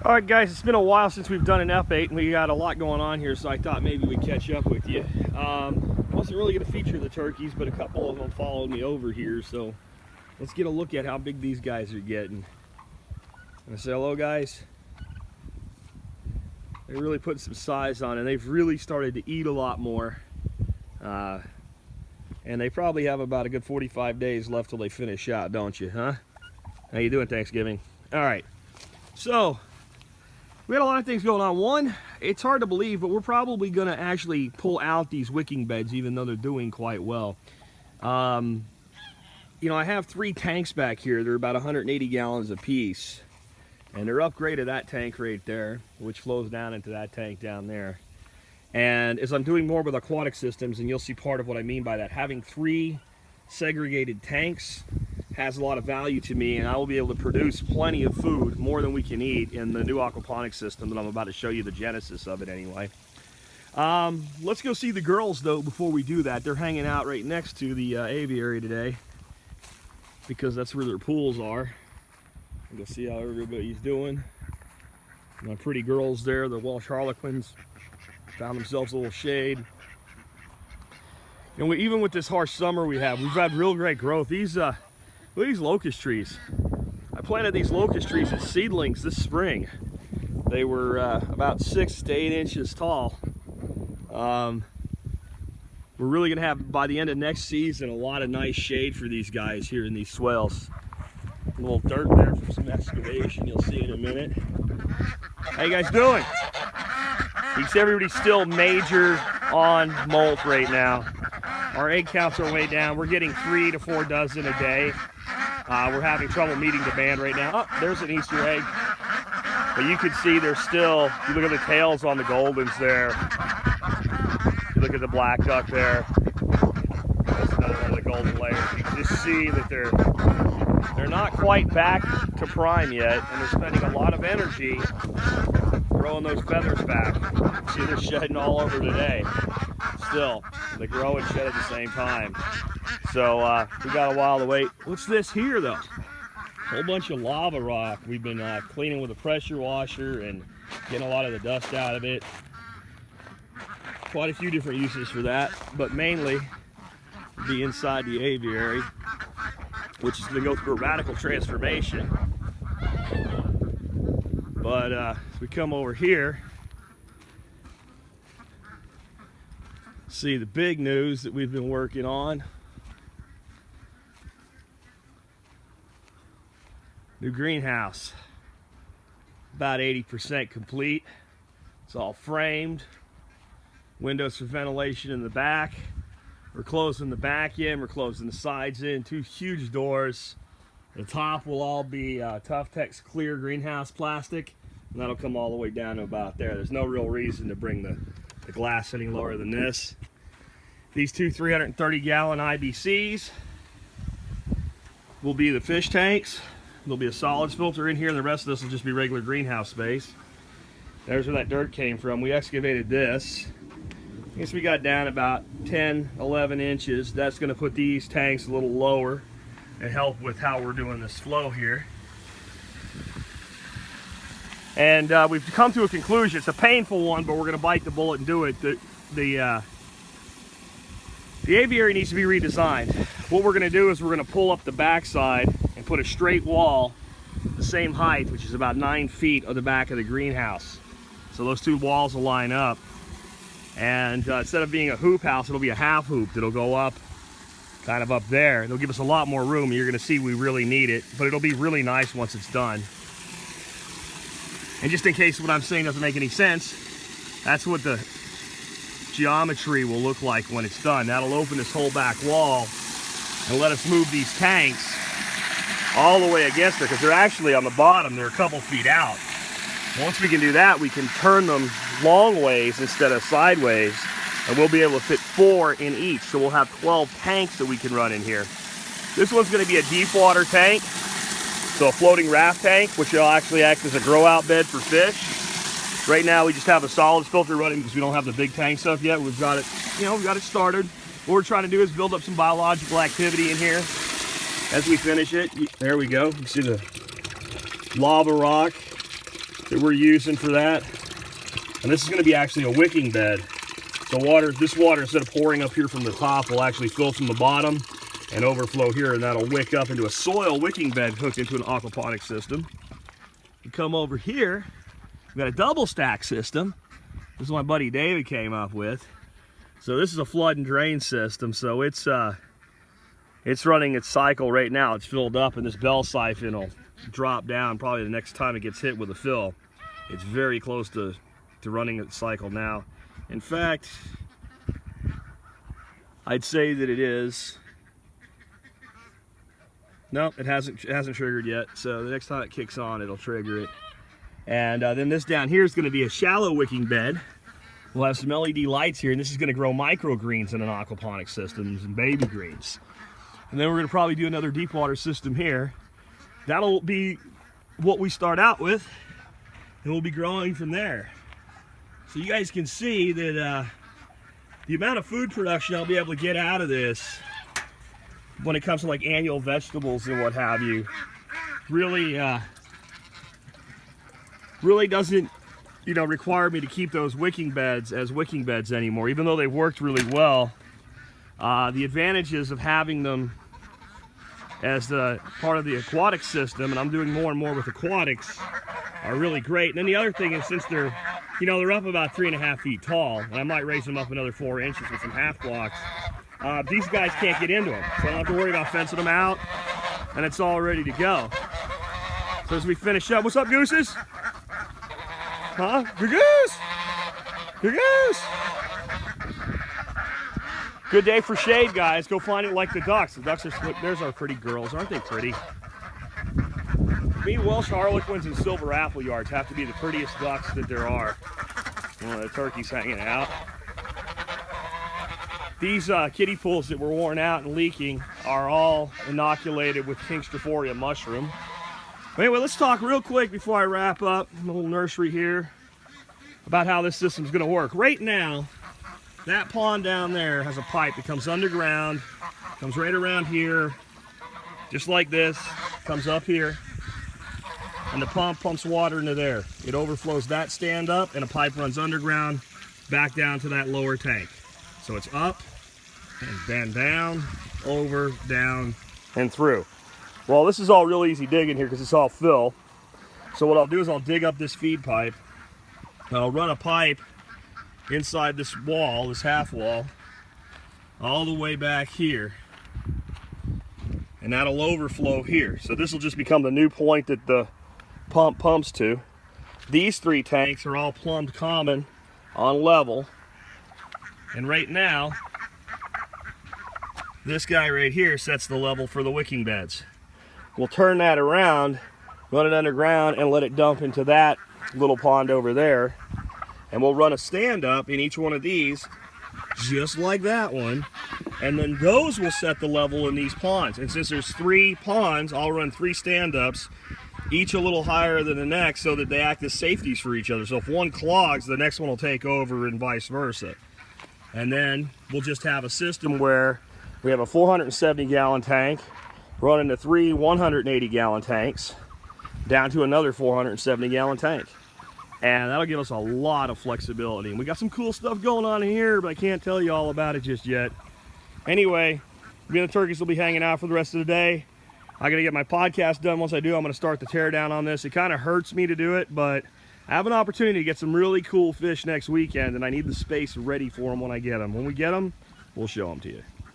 All right, guys, it's been a while since we've done an update, and we got a lot going on here, so I thought maybe we'd catch up with you. Wasn't really going to feature the turkeys, but a couple of them followed me over here, so let's get a look at how big these guys are getting. And say hello, guys. They're really putting some size on, and they've really started to eat a lot more. And they probably have about a good 45 days left till they finish out, don't you, huh? How you doing, Thanksgiving? All right, so we had a lot of things going on. One, it's hard to believe, but we're probably going to actually pull out these wicking beds, even though they're doing quite well. You know, I have 3 tanks back here. They're about 180 gallons apiece. And they're upgraded that tank right there, which flows down into that tank down there. And as I'm doing more with aquatic systems, and you'll see part of what I mean by that, having 3 segregated tanks has a lot of value to me, and I will be able to produce plenty of food, more than we can eat, in the new aquaponics system that I'm about to show you the genesis of it anyway. Let's go see the girls though before we do that. They're hanging out right next to the aviary today because that's where their pools are. Go see how everybody's doing. My pretty girls there, the Welsh Harlequins, found themselves a little shade. And even with this harsh summer we've had real great growth. These look at these locust trees. I planted these locust trees as seedlings this spring. They were about 6 to 8 inches tall. We're really gonna have, by the end of next season, a lot of nice shade for these guys here in these swales. A little dirt there for some excavation, you'll see in a minute. How you guys doing? You can see everybody's still major on molt right now. Our egg counts are way down. We're getting 3 to 4 dozen a day. We're having trouble meeting demand right now. Oh, there's an Easter egg. But you can see there's still, you look at the tails on the goldens there. You look at the black duck there. That's another one of the golden layers. You can just see that they're not quite back to prime yet, and they're spending a lot of energy growing those feathers back. See, they're shedding all over today. Still, they grow and shed at the same time. So we got a while to wait. What's this here, though? A whole bunch of lava rock. We've been cleaning with a pressure washer and getting a lot of the dust out of it. Quite a few different uses for that, but mainly be inside the aviary, which is going to go through a radical transformation. But as we come over here, see the big news that we've been working on. New greenhouse, about 80% complete. It's all framed, windows for ventilation in the back. We're closing the back in, we're closing the sides in, 2 huge doors. The top will all be Tough-Tex clear greenhouse plastic, and that'll come all the way down to about there. There's no real reason to bring the glass any lower than this. These 2 330-gallon IBCs will be the fish tanks. There'll be a solids filter in here, and the rest of this will just be regular greenhouse space. There's where that dirt came from. We excavated this. I guess we got down about 10, 11 inches. That's going to put these tanks a little lower and help with how we're doing this flow here. And we've come to a conclusion. It's a painful one, but we're going to bite the bullet and do it. The aviary needs to be redesigned. What we're going to do is we're going to pull up the backside and put a straight wall the same height, which is about 9 feet, of the back of the greenhouse. So those 2 walls will line up. And instead of being a hoop house, it'll be a half hoop that'll go up, kind of up there. It'll give us a lot more room. You're going to see we really need it, but it'll be really nice once it's done. And just in case what I'm saying doesn't make any sense, that's what the geometry will look like when it's done. That'll open this whole back wall and let us move these tanks all the way against it, because they're actually on the bottom. They're a couple feet out. Once we can do that, we can turn them long ways instead of sideways, and we'll be able to fit 4 in each. So we'll have 12 tanks that we can run in here. This one's going to be a deep water tank, so a floating raft tank, which will actually act as a grow out bed for fish. Right now we just have a solids filter running because we don't have the big tank stuff yet. We've got it, we've got it started. What we're trying to do is build up some biological activity in here as we finish it. There we go. You see the lava rock that we're using for that. And this is going to be actually a wicking bed. So this water, instead of pouring up here from the top, will actually fill from the bottom and overflow here, and that'll wick up into a soil wicking bed hooked into an aquaponics system. You come over here, we've got a double stack system. This is what my buddy David came up with. So this is a flood and drain system. So it's running its cycle right now. It's filled up, and this bell siphon will drop down probably the next time it gets hit with a fill. It's very close to running its cycle now. In fact, I'd say that it is. No, it hasn't triggered yet. So the next time it kicks on, it'll trigger it. And then this down here is going to be a shallow wicking bed. We'll have some LED lights here, and this is going to grow microgreens in an aquaponics system and baby greens. And then we're going to probably do another deep water system here. That'll be what we start out with, and we'll be growing from there. So you guys can see that the amount of food production I'll be able to get out of this when it comes to like annual vegetables and what have you really doesn't, you know, require me to keep those wicking beds as wicking beds anymore, even though they worked really well. The advantages of having them as the part of the aquatic system, and I'm doing more and more with aquatics, are really great. And then the other thing is, since they're up about 3.5 feet tall, and I might raise them up another 4 inches with some half blocks, these guys can't get into them. So I don't have to worry about fencing them out, and it's all ready to go. So as we finish up, what's up, gooses? Huh? Good goose! Good goose! Good day for shade, guys. Go find it like the ducks. The ducks are, there's our pretty girls. Aren't they pretty? Me, Welsh Harlequins and silver appleyards have to be the prettiest ducks that there are. The turkey's hanging out. These kiddie pools that were worn out and leaking are all inoculated with Kingstrophoria mushroom. But anyway, let's talk real quick before I wrap up a little nursery here about how this system's going to work. Right now, that pond down there has a pipe that comes underground, comes right around here, just like this, comes up here, and the pump pumps water into there. It overflows that stand up, and a pipe runs underground back down to that lower tank. So it's up, and then down, over, down, and through. Well, this is all real easy digging here because it's all fill. So what I'll do is I'll dig up this feed pipe, and I'll run a pipe inside this wall, this half wall, all the way back here, and that'll overflow here. So this will just become the new point that the pump pumps to. These 3 tanks are all plumbed common on level, and right now this guy right here sets the level for the wicking beds. We'll turn that around, run it underground, and let it dump into that little pond over there. And we'll run a stand up in each one of these, just like that one. And then those will set the level in these ponds. And since there's 3 ponds, I'll run 3 stand ups, each a little higher than the next, so that they act as safeties for each other. So if one clogs, the next one will take over, and vice versa. And then we'll just have a system where we have a 470 gallon tank running to 3 180 gallon tanks down to another 470 gallon tank. And that'll give us a lot of flexibility. And we got some cool stuff going on here, but I can't tell you all about it just yet. Anyway, me and the turkeys will be hanging out for the rest of the day. I gotta get my podcast done. Once I do, I'm gonna start the tear down on this. It kind of hurts me to do it, but I have an opportunity to get some really cool fish next weekend, and I need the space ready for them when I get them. When we get them, we'll show them to you.